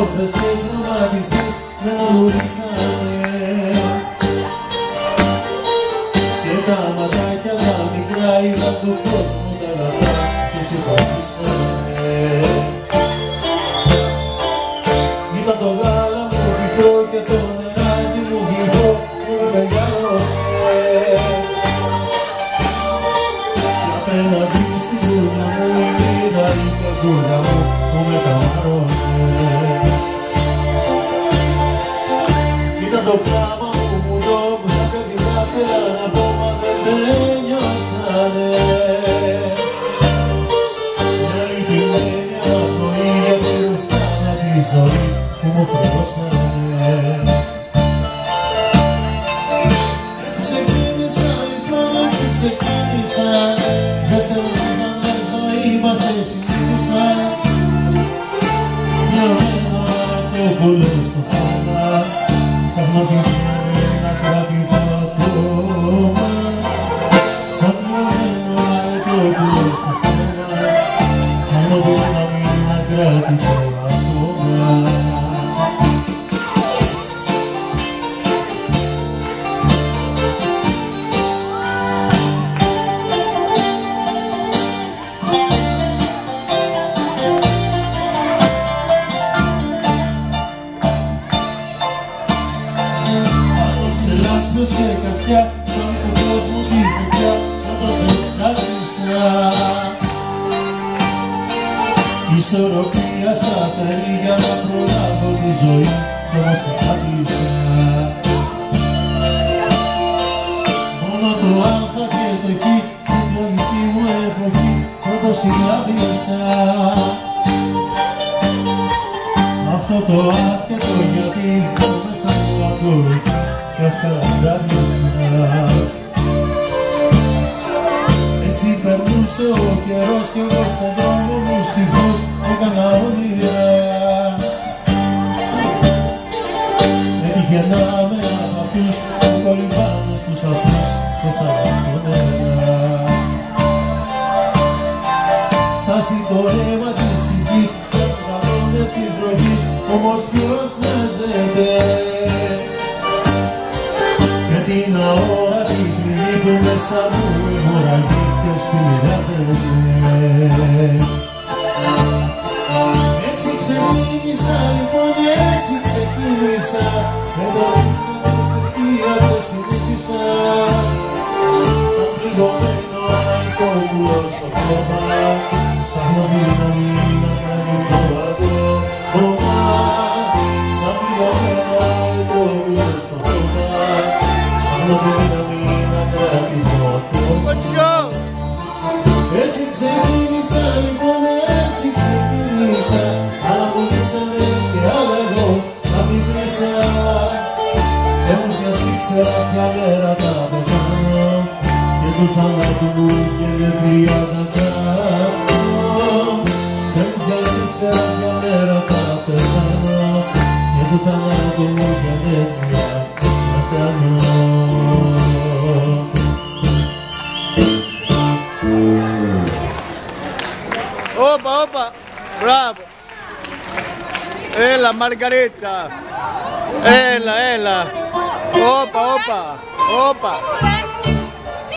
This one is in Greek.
όμορφες και δραματιστές με γνωρίσανε. Και τα ματάκια τα μικρά είδαν τον κόσμο τα αγαθά και συμφωνήσανε. Ήταν το γάλα μου πικρό και το νεράκι μου γλυκό που με μεγαλώνε. Και απέναντι στην κούνια μου η μοίρα η κακούνια μου που με καμαρώνε. Ήταν το πράγμα μου το που σαν κάτι θα θέλα να πω μα δεν τέλειωσανε. Μια λυπημένη αγωνία και ρουφάνα τη ζωή που μου χρεώσανε. Έτσι ξεκίνησα λοιπόν, έτσι ξεκίνησα. Δεν σε ρωτήσανε ζωή μας σε συνήθισα. Μια μέρα το κολλώ στο χώμα. Ψάχνω την χέρι να κρατήσω ακόμα. Σαν μοιωμένο αρετό κολλώ στο χώμα. Κάνω δύναμη να κρατήσω ακόμα. Και καρδιά, σαν τον κόσμο τη φωτιά, θα το κράτησα. Ισορροπία σταθερή για να προλάβω τη ζωή, κι όμως το κράτησα. Μόνο το α και το χ, στην χρονική μου εποχή, πρώτο συλλάβησα. Αυτό το α και το γιατί, το μέσα μου ακολουθεί. Κι ας καλαντάρισα. Έτσι περνούσε ο καιρός κι εγώ στον δρόμο μου στιφός έκανα όνειρα. Έτυχαινάμε από αυτούς που κολυμπάνε στους αφούς και στα βασκονέρα. Στάσει το αίμα της ψυχής και καλώνες της βροχής, όμως ποιος πνέζεται. Την αόρατη πληγή που μέσα μου αιμορραγεί ποιος τη μοιράζεται. Έτσι ξεκίνησα λοιπόν, έτσι ξεκίνησα. Εδώ την αιτία το συνήθισα. Σαν πληγωμένο αναϊκό κουλό στο χώμα. Ψάχνω δύναμη να κρατηθώ ακόμα. Σαν πληγωμένο αναϊκό κουλό στο χώμα. Let's go! Έτσι ξεκίνησα λοιπόν, έτσι ξεκίνησα. Άλλα πουλήσανε και άλλα εγώ τα μικρήσα. Δεν μου πια ήξερα ποια μέρα θα πεθάνω και του θανάτου μου γενέθλια να κάνω. Δεν μου πια ήξερα ποια μέρα θα πεθάνω και του θανάτου μου γενέθλια να κάνω. Όπα, όπα, μπράβο. Έλα Μαργαρίτα. Έλα, έλα. Όπα, όπα, όπα.